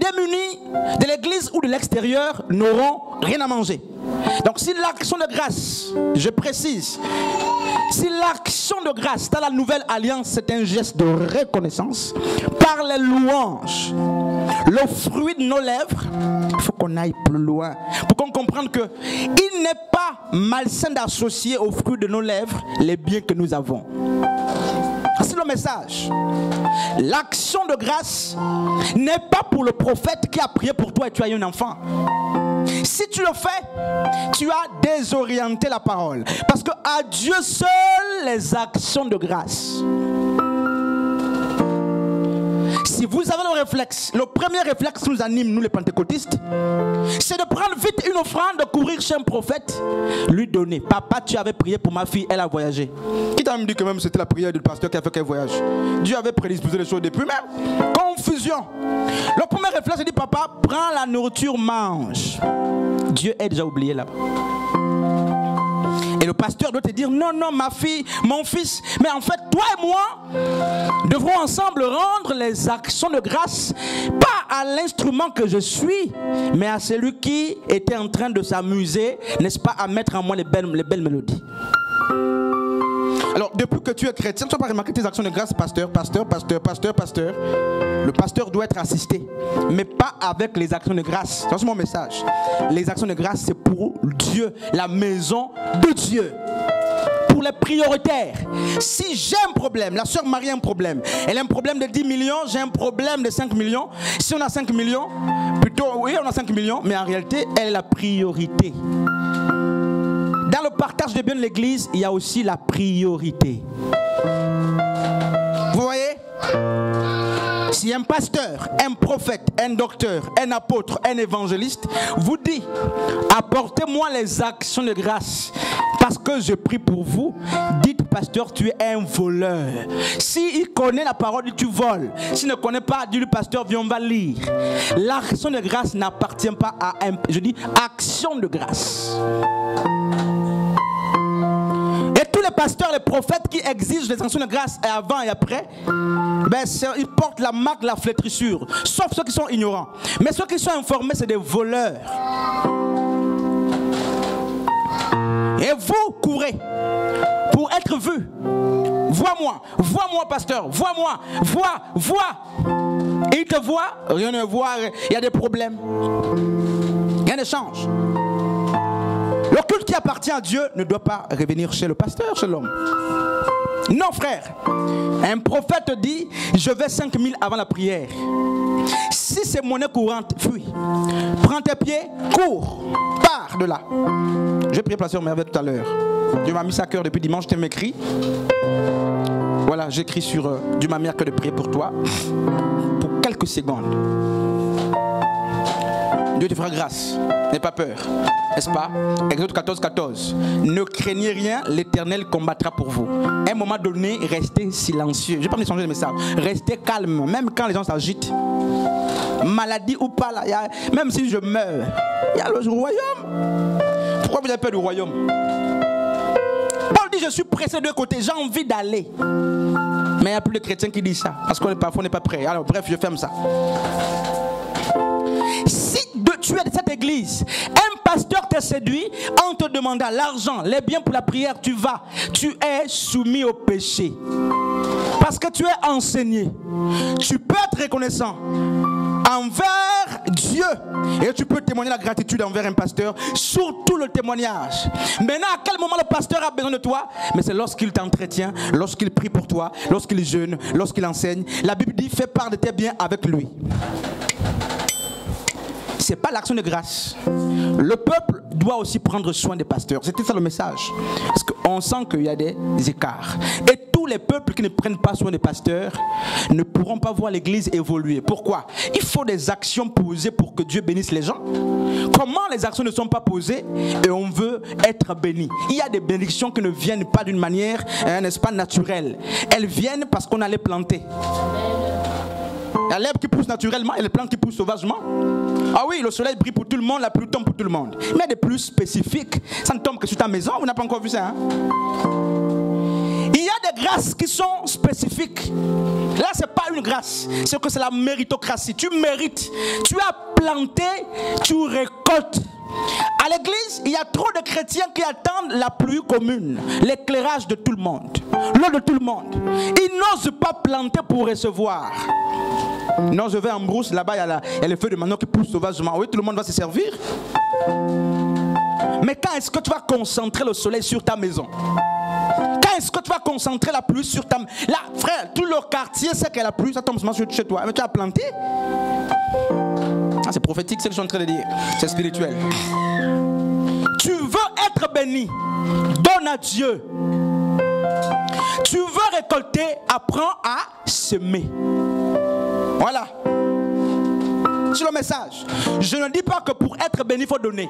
démunis de l'église ou de l'extérieur n'auront rien à manger. Donc si l'action de grâce, je précise, si l'action de grâce dans la nouvelle alliance c'est un geste de reconnaissance, par les louanges, le fruit de nos lèvres, il faut qu'on aille plus loin pour qu'on comprenne que il n'est pas malsain d'associer au fruit de nos lèvres les biens que nous avons. C'est le message. L'action de grâce n'est pas pour le prophète qui a prié pour toi et tu as eu un enfant. Si tu le fais, tu as désorienté la parole. Parce que à Dieu seul les actions de grâce. Si vous avez le réflexe, le premier réflexe qui nous anime, nous les pentecôtistes, c'est de prendre vite une offrande, de courir chez un prophète, lui donner. Papa, tu avais prié pour ma fille, elle a voyagé. Qui t'a même dit que même c'était la prière du pasteur qui a fait qu'elle voyage? Dieu avait prédisposé les choses depuis même. Confusion. Le premier réflexe, c'est dit, papa, prends la nourriture, mange. Dieu est déjà oublié là-bas. Et le pasteur doit te dire, non, non, ma fille, mon fils, mais en fait, toi et moi devrons ensemble rendre les actions de grâce, pas à l'instrument que je suis, mais à celui qui était en train de s'amuser, n'est-ce pas, à mettre en moi les belles mélodies. Alors, depuis que tu es chrétien, tu n'as pas remarqué tes actions de grâce, pasteur. Le pasteur doit être assisté, mais pas avec les actions de grâce. C'est mon message. Les actions de grâce, c'est pour Dieu, la maison de Dieu. Pour les prioritaires. Si j'ai un problème, la sœur Marie a un problème, elle a un problème de 10 millions, j'ai un problème de 5 millions. Si on a 5 millions, plutôt, oui, on a 5 millions, mais en réalité, elle est la priorité. Dans le partage des biens de l'église, il y a aussi la priorité. Vous voyez? Si un pasteur, un prophète, un docteur, un apôtre, un évangéliste vous dit, apportez-moi les actions de grâce parce que je prie pour vous, dites, pasteur, tu es un voleur. S'il connaît la parole, tu voles. S'il ne connaît pas, dis-lui, pasteur, viens, on va lire. L'action de grâce n'appartient pas à un... Je dis, action de grâce. Les pasteurs, les prophètes qui exigent les actions de grâce et avant et après, ben ils portent la marque de la flétrissure, sauf ceux qui sont ignorants. Mais ceux qui sont informés, c'est des voleurs. Et vous courez pour être vus. Vois-moi, pasteur, vois-moi, vois. Et il te voit, rien ne voit, il y a des problèmes. Rien ne change. Le culte qui appartient à Dieu ne doit pas revenir chez le pasteur, chez l'homme. Non, frère. Un prophète te dit, je vais 5 000 avant la prière. Si c'est monnaie courante, fuis. Prends tes pieds, cours, pars de là. J'ai prié pour la sœur Merveille tout à l'heure. Dieu m'a mis ça à cœur depuis dimanche, tu m'écris. Voilà, j'écris sur Dieu m'a mis à cœur de prier pour toi. Pour quelques secondes. Dieu te fera grâce, n'aie pas peur, n'est-ce pas? Exode 14, 14. Ne craignez rien, l'Éternel combattra pour vous. À un moment donné, restez silencieux. Je ne vais pas me changer de message. Restez calme, même quand les gens s'agitent. Maladie ou pas, là, même si je meurs, il y a le royaume. Pourquoi vous avez peur du royaume? Paul dit, je suis pressé de côté, j'ai envie d'aller. Mais il n'y a plus de chrétiens qui disent ça, parce qu'on parfois on n'est pas prêt. Alors bref, je ferme ça. Si tu es de cette église, un pasteur t'a séduit en te demandant l'argent, les biens pour la prière, tu es soumis au péché. Parce que tu es enseigné. Tu peux être reconnaissant envers Dieu et tu peux témoigner la gratitude envers un pasteur, surtout le témoignage. Maintenant, à quel moment le pasteur a besoin de toi? Mais c'est lorsqu'il t'entretient, lorsqu'il prie pour toi, lorsqu'il jeûne, lorsqu'il enseigne. La Bible dit, fais part de tes biens avec lui. Ce n'est pas l'action de grâce. Le peuple doit aussi prendre soin des pasteurs. C'était ça le message. Parce qu'on sent qu'il y a des écarts. Et tous les peuples qui ne prennent pas soin des pasteurs ne pourront pas voir l'église évoluer. Pourquoi? Il faut des actions posées pour que Dieu bénisse les gens. Comment les actions ne sont pas posées et on veut être béni? Il y a des bénédictions qui ne viennent pas d'une manière, n'est-ce pas, naturelle. Elles viennent parce qu'on a les planter. Il y a l'herbe qui pousse naturellement et les plantes qui poussent sauvagement. Ah oui, le soleil brille pour tout le monde, la pluie tombe pour tout le monde. Mais il y a des plus spécifiques. Ça ne tombe que sur ta maison, vous n'avez pas encore vu ça, hein? Il y a a des grâces qui sont spécifiques. Là, ce n'est pas une grâce, c'est que c'est la méritocratie. Tu mérites. Tu as planté, tu récoltes. À l'église, il y a trop de chrétiens qui attendent la pluie commune, l'éclairage de tout le monde, l'eau de tout le monde. Ils n'osent pas planter pour recevoir. Non, je vais en brousse, là-bas, il y a le feu de manioc qui pousse sauvagement. Oui, tout le monde va se servir. Mais quand est-ce que tu vas concentrer le soleil sur ta maison? Quand est-ce que tu vas concentrer la pluie sur ta maison? Là, frère, tout le quartier sait qu'il y a la pluie, ça tombe seulement chez toi. Mais tu as planté? Ah, c'est prophétique, c'est ce que je suis en train de dire. C'est spirituel. Tu veux être béni, donne à Dieu. Tu veux récolter, apprends à semer. Voilà. C'est le message. Je ne dis pas que pour être béni, il faut donner.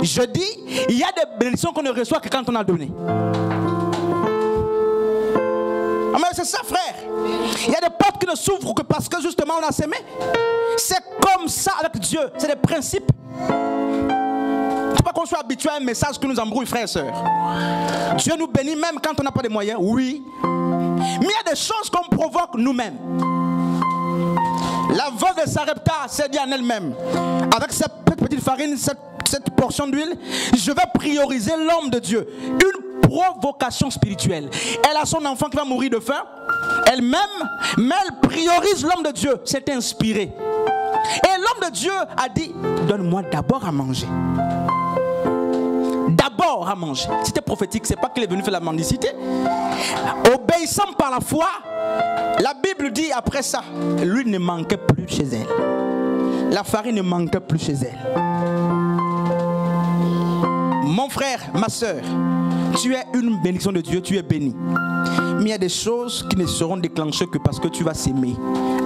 Je dis, il y a des bénédictions qu'on ne reçoit que quand on a donné. Ah, mais c'est ça, frère. Il y a des portes qui ne s'ouvrent que parce que justement on a semé. C'est comme ça avec Dieu. C'est des principes. Il ne faut pas qu'on soit habitué à un message qui nous embrouille, frères et sœurs. Dieu nous bénit même quand on n'a pas de moyens, oui. Mais il y a des choses qu'on provoque nous-mêmes. La veuve de Sarepta s'est dit en elle-même, avec cette petite farine, cette portion d'huile, je vais prioriser l'homme de Dieu. Une provocation spirituelle. Elle a son enfant qui va mourir de faim. Elle-même, mais elle priorise l'homme de Dieu. C'est inspiré. Et l'homme de Dieu a dit, donne-moi d'abord à manger. D'abord à manger. C'était prophétique, c'est pas qu'il est venu faire la mendicité. Obéissant par la foi, la Bible dit après ça, l'huile ne manquait plus chez elle. La farine ne manquait plus chez elle. Mon frère, ma soeur, tu es une bénédiction de Dieu, tu es béni. Mais il y a des choses qui ne seront déclenchées que parce que tu vas s'aimer.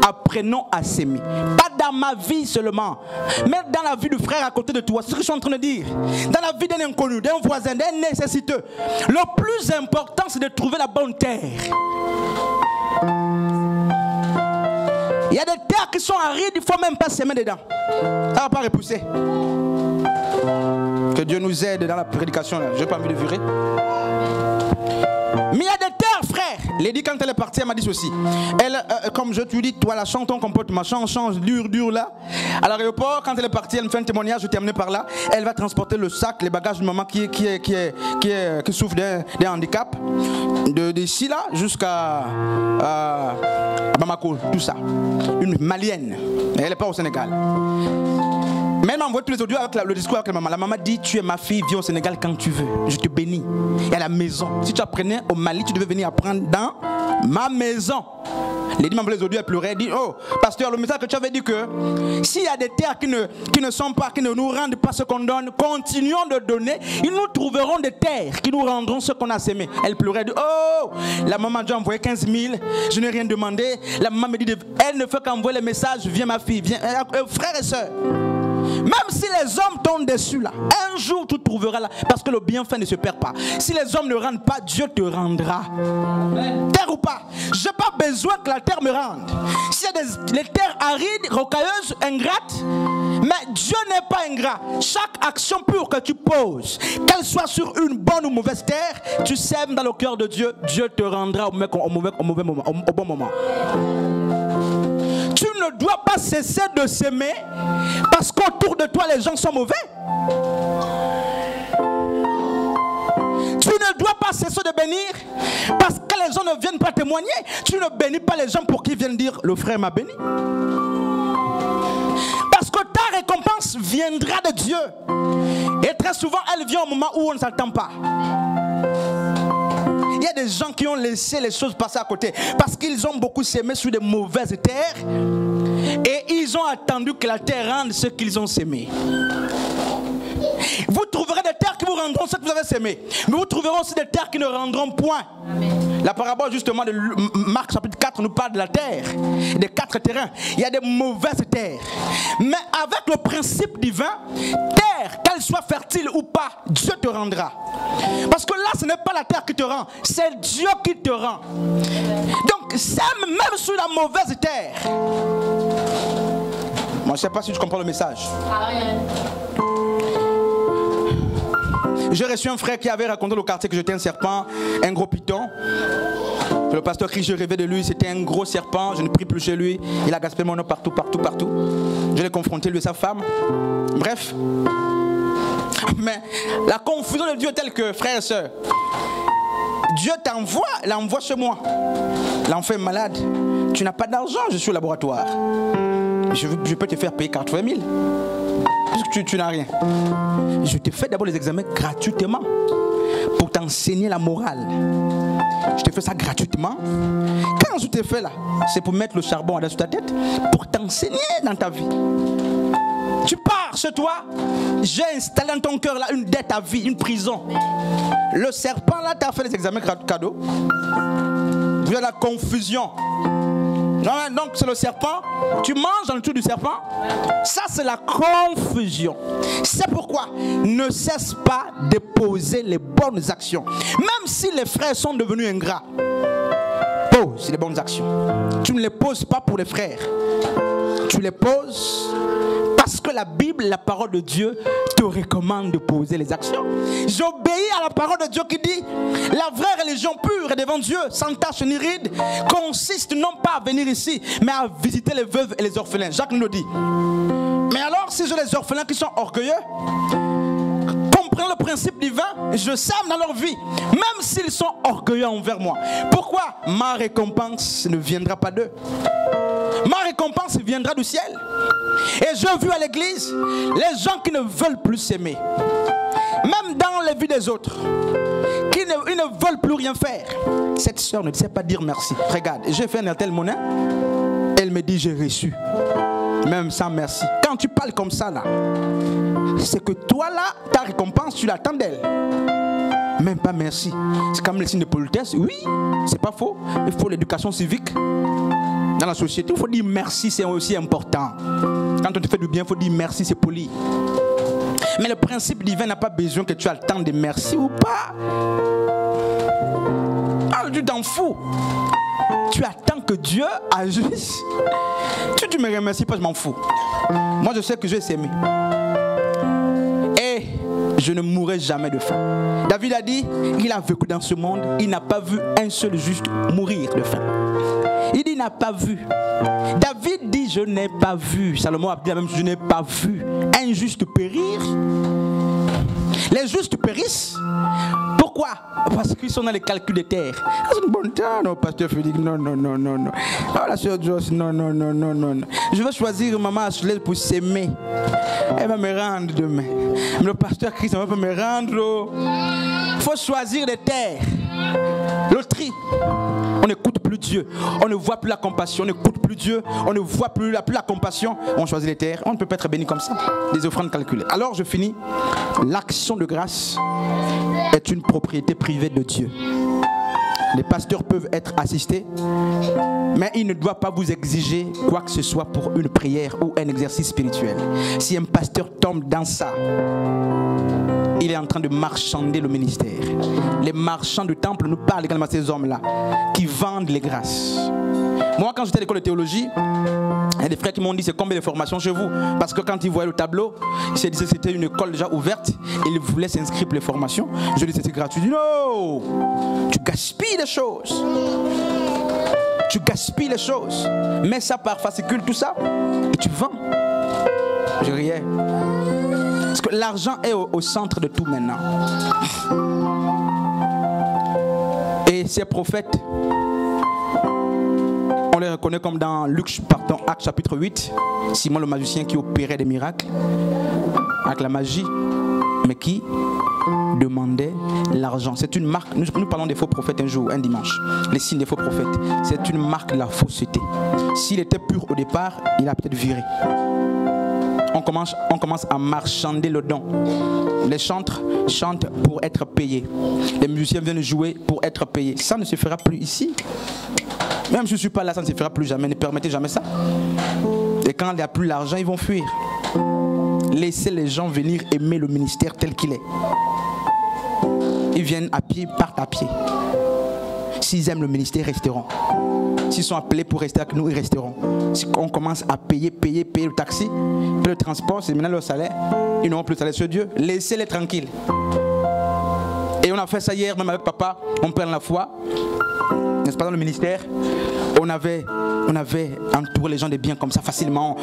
Apprenons à s'aimer. Pas dans ma vie seulement, mais dans la vie du frère à côté de toi. C'est ce que je suis en train de dire. Dans la vie d'un inconnu, d'un voisin, d'un nécessiteux. Le plus important, c'est de trouver la bonne terre. Il y a des terres qui sont arides, il ne faut même pas s'aimer dedans. Ça ne va pas repousser. Que Dieu nous aide dans la prédication. Je n'ai pas envie de virer. Mais il y a des terres, frère. Lady, quand elle est partie, elle m'a dit ceci. Elle, comme je te dis, toi, la change ton comportement, change, dur là. À l'aéroport, quand elle est partie, elle me fait un témoignage, je terminé par là. Elle va transporter le sac, les bagages de maman qui souffre d'un handicap. D'ici là jusqu'à Bamako, tout ça. Une malienne. Elle n'est pas au Sénégal. Mais elle m'a envoyé tous les audios avec le discours avec la maman. La maman dit, tu es ma fille, viens au Sénégal quand tu veux. Je te bénis. Et à la maison. Si tu apprenais au Mali, tu devais venir apprendre dans ma maison. Lady m'a envoyé les audios, elle pleurait. Elle dit, oh, pasteur, le message que tu avais dit que s'il y a des terres qui ne sont pas, qui ne nous rendent pas ce qu'on donne, continuons de donner. Ils nous trouveront des terres qui nous rendront ce qu'on a semé. Elle pleurait. Elle dit, oh, la maman a déjà envoyé 15 000. Je n'ai rien demandé. La maman me dit, elle ne fait qu'envoyer les messages. Viens ma fille, viens. Frères et sœurs. Même si les hommes tombent dessus là, un jour tu trouveras là, parce que le bienfait ne se perd pas. Si les hommes ne rendent pas, Dieu te rendra. Terre ou pas, je n'ai pas besoin que la terre me rende. S'il y a les terres arides, rocailleuses, ingrates, mais Dieu n'est pas ingrat. Chaque action pure que tu poses, qu'elle soit sur une bonne ou mauvaise terre, tu sèmes dans le cœur de Dieu, Dieu te rendra au mauvais moment, au bon moment. Tu ne dois pas cesser de s'aimer parce qu'autour de toi les gens sont mauvais. Tu ne dois pas cesser de bénir parce que les gens ne viennent pas témoigner. Tu ne bénis pas les gens pour qu'ils viennent dire le frère m'a béni. Parce que ta récompense viendra de Dieu. Et très souvent elle vient au moment où on ne s'attend pas. Il y a des gens qui ont laissé les choses passer à côté parce qu'ils ont beaucoup sémé sur de mauvaises terres et ils ont attendu que la terre rende ce qu'ils ont sémé. Vous trouverez des terres qui vous rendront ce que vous avez sémé, mais vous trouverez aussi des terres qui ne rendront point. La parabole justement de Marc chapitre 4 nous parle de la terre, des 4 terrains. Il y a des mauvaises terres. Mais avec le principe divin, terre, qu'elle soit fertile ou pas, Dieu te rendra. Parce que là, ce n'est pas la terre qui te rend, c'est Dieu qui te rend. Donc, sème même sur la mauvaise terre. Moi, je ne sais pas si tu comprends le message. J'ai reçu un frère qui avait raconté au quartier que j'étais un serpent, un gros python. Le pasteur Christ, je rêvais de lui, c'était un gros serpent, je ne prie plus chez lui. Il a gaspillé mon nom partout. Je l'ai confronté, lui et sa femme. Bref. Mais la confusion de Dieu est telle que, frères et sœurs, Dieu t'envoie, l'envoie chez moi. L'enfant est malade. Tu n'as pas d'argent, je suis au laboratoire. Je peux te faire payer 80 000. Puisque tu n'as rien. Je te fais d'abord les examens gratuitement. Pour t'enseigner la morale. Je te fais ça gratuitement. Quand je te fais là, c'est pour mettre le charbon à sur ta tête. Pour t'enseigner dans ta vie. Tu pars chez toi. J'ai installé dans ton cœur là une dette à vie, une prison. Le serpent là t'a fait les examens cadeaux. Vous avez la confusion. Donc c'est le serpent. Tu manges dans le trou du serpent. Ça c'est la confusion. C'est pourquoi ne cesse pas de poser les bonnes actions. Même si les frères sont devenus ingrats, pose les bonnes actions. Tu ne les poses pas pour les frères. Tu les poses parce que la Bible, la parole de Dieu, te recommande de poser les actions. J'obéis à la parole de Dieu qui dit: la vraie religion pure et devant Dieu, sans tache ni ride, consiste non pas à venir ici, mais à visiter les veuves et les orphelins. Jacques nous le dit. Mais alors, si j'ai les orphelins qui sont orgueilleux, comprenant le principe divin, je sème dans leur vie, même s'ils sont orgueilleux envers moi. Pourquoi? Ma récompense ne viendra pas d'eux. Ma récompense viendra du ciel. Et j'ai vu à l'église les gens qui ne veulent plus s'aimer, même dans les vies des autres, ils ne veulent plus rien faire. Cette soeur ne sait pas dire merci. Regarde, j'ai fait un tel monnaie, elle me dit j'ai reçu, même sans merci. Quand tu parles comme ça là, c'est que toi là, ta récompense tu l'attends d'elle. Même pas merci. C'est comme le signe de politesse. Oui, c'est pas faux. Il faut l'éducation civique. Dans la société, il faut dire merci, c'est aussi important. Quand on te fait du bien, il faut dire merci, c'est poli. Mais le principe divin n'a pas besoin que tu attendes des merci ou pas. Ah, tu t'en fous. Tu attends que Dieu agisse. Tu me remercies pas, je m'en fous. Moi, je sais que je vais s'aimer. Et je ne mourrai jamais de faim. David a dit, il a vécu dans ce monde, il n'a pas vu un seul juste mourir de faim. Il dit, il n'a pas vu. David dit, je n'ai pas vu. Salomon a dit la même chose, je n'ai pas vu un juste périr. Les justes périssent. Pourquoi? Parce qu'ils sont dans les calculs des terres. C'est une bonne terre. Non, pasteur Félix, non. Oh, la sœur Joss, non. Je vais choisir maman Ashley pour s'aimer. Elle va me rendre demain. Mais le pasteur Christ, va pas me rendre. Il faut choisir les terres. Le tri. On n'écoute plus Dieu. On ne voit plus la compassion. On n'écoute plus Dieu. On ne voit plus la compassion. On choisit les terres. On ne peut pas être béni comme ça. Des offrandes calculées. Alors je finis. L'action de grâce est une propriété privée de Dieu. Les pasteurs peuvent être assistés, mais ils ne doivent pas vous exiger quoi que ce soit pour une prière ou un exercice spirituel. Si un pasteur tombe dans ça, il est en train de marchander le ministère. Les marchands du temple nous parlent également de ces hommes-là qui vendent les grâces. Moi, quand j'étais à l'école de théologie, il y a des frères qui m'ont dit c'est combien de formations chez vous? Parce que quand ils voyaient le tableau, ils se disaient que c'était une école déjà ouverte et ils voulaient s'inscrire pour les formations. Je dis c'est gratuit. Je dis non, tu gaspilles les choses. Tu gaspilles les choses. Mets ça par fascicule, tout ça, et tu vends. Je riais. Parce que l'argent est au centre de tout maintenant. Et ces prophètes, on les reconnaît comme dans Luc, Acte chapitre 8, Simon le magicien qui opérait des miracles avec la magie, mais qui demandait l'argent. C'est une marque. Nous parlons des faux prophètes un jour, un dimanche. Les signes des faux prophètes. C'est une marque de la fausseté. S'il était pur au départ, il a peut-être viré. On commence à marchander le don. Les chantres chantent pour être payés. Les musiciens viennent jouer pour être payés. Ça ne se fera plus ici. Même si je ne suis pas là, ça ne se fera plus jamais. Ne permettez jamais ça. Et quand il n'y a plus l'argent, ils vont fuir. Laissez les gens venir aimer le ministère tel qu'il est. Ils viennent à pied, partent à pied. S'ils aiment le ministère, ils resteront. S'ils sont appelés pour rester avec nous, ils resteront. Si on commence à payer le taxi, payer le transport, c'est maintenant leur salaire. Ils n'auront plus de salaire sur Dieu. Laissez-les tranquilles. Et on a fait ça hier, même avec papa, on perd la foi, n'est-ce pas, dans le ministère. On avait entouré les gens de biens comme ça facilement,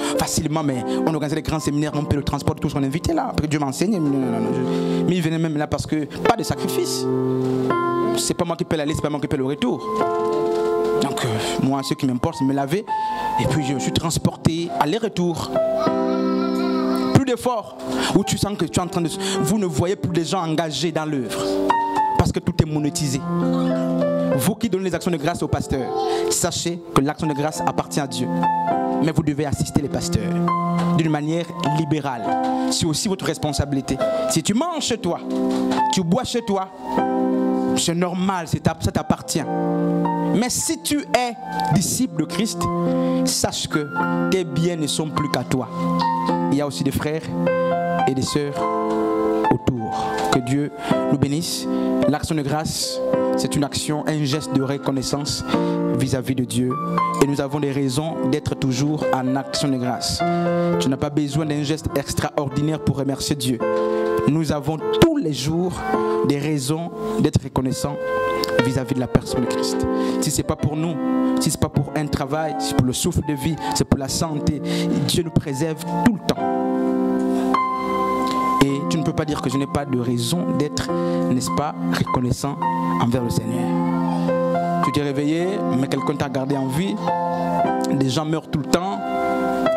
mais on organisait des grands séminaires, on paie le transport de tous qu'on invitait là. Après Dieu m'enseigne, mais il venait même là parce que pas de sacrifice. C'est pas moi qui paie l'aller, c'est pas moi qui paie le retour. Donc moi, ce qui m'importe, c'est me laver. Et puis je me suis transporté aller-retour. Plus d'efforts, où tu sens que tu es en train de... Vous ne voyez plus des gens engagés dans l'œuvre. Parce que tout est monétisé. Vous qui donnez les actions de grâce au pasteur, sachez que l'action de grâce appartient à Dieu. Mais vous devez assister les pasteurs d'une manière libérale. C'est aussi votre responsabilité. Si tu manges chez toi, tu bois chez toi, c'est normal, ça t'appartient. Mais si tu es disciple de Christ, sache que tes biens ne sont plus qu'à toi. Il y a aussi des frères et des sœurs autour. Que Dieu nous bénisse. L'action de grâce, c'est une action, un geste de reconnaissance vis-à-vis de Dieu. Et nous avons des raisons d'être toujours en action de grâce. Tu n'as pas besoin d'un geste extraordinaire pour remercier Dieu. Nous avons tous les jours des raisons d'être reconnaissants vis-à-vis de la personne de Christ. Si ce n'est pas pour nous, si ce n'est pas pour un travail, c'est pour le souffle de vie, c'est pour la santé, Dieu nous préserve tout le temps. Et tu ne peux pas dire que je n'ai pas de raison d'être, n'est-ce pas, reconnaissant envers le Seigneur. Tu t'es réveillé, mais quelqu'un t'a gardé en vie. Des gens meurent tout le temps.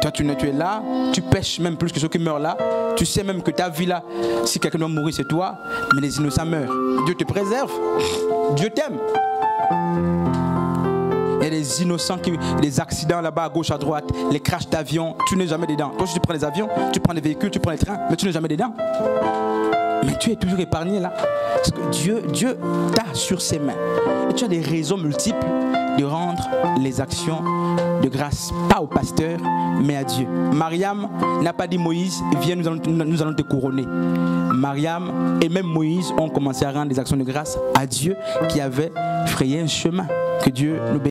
Toi, tu es là. Tu pêches même plus que ceux qui meurent là. Tu sais même que ta vie là, si quelqu'un doit mourir, c'est toi. Mais les innocents meurent. Dieu te préserve. Dieu t'aime. Il y a des innocents, des accidents là-bas à gauche, à droite, les crashs d'avions, tu n'es jamais dedans. Toi, si tu prends les avions, tu prends les véhicules, tu prends les trains, mais tu n'es jamais dedans. Mais tu es toujours épargné là. Parce que Dieu t'a sur ses mains. Et tu as des raisons multiples de rendre les actions de grâce, pas au pasteur, mais à Dieu. Mariam n'a pas dit Moïse, viens, nous allons te couronner. Mariam et même Moïse ont commencé à rendre des actions de grâce à Dieu qui avait frayé un chemin. Que Dieu nous bénisse.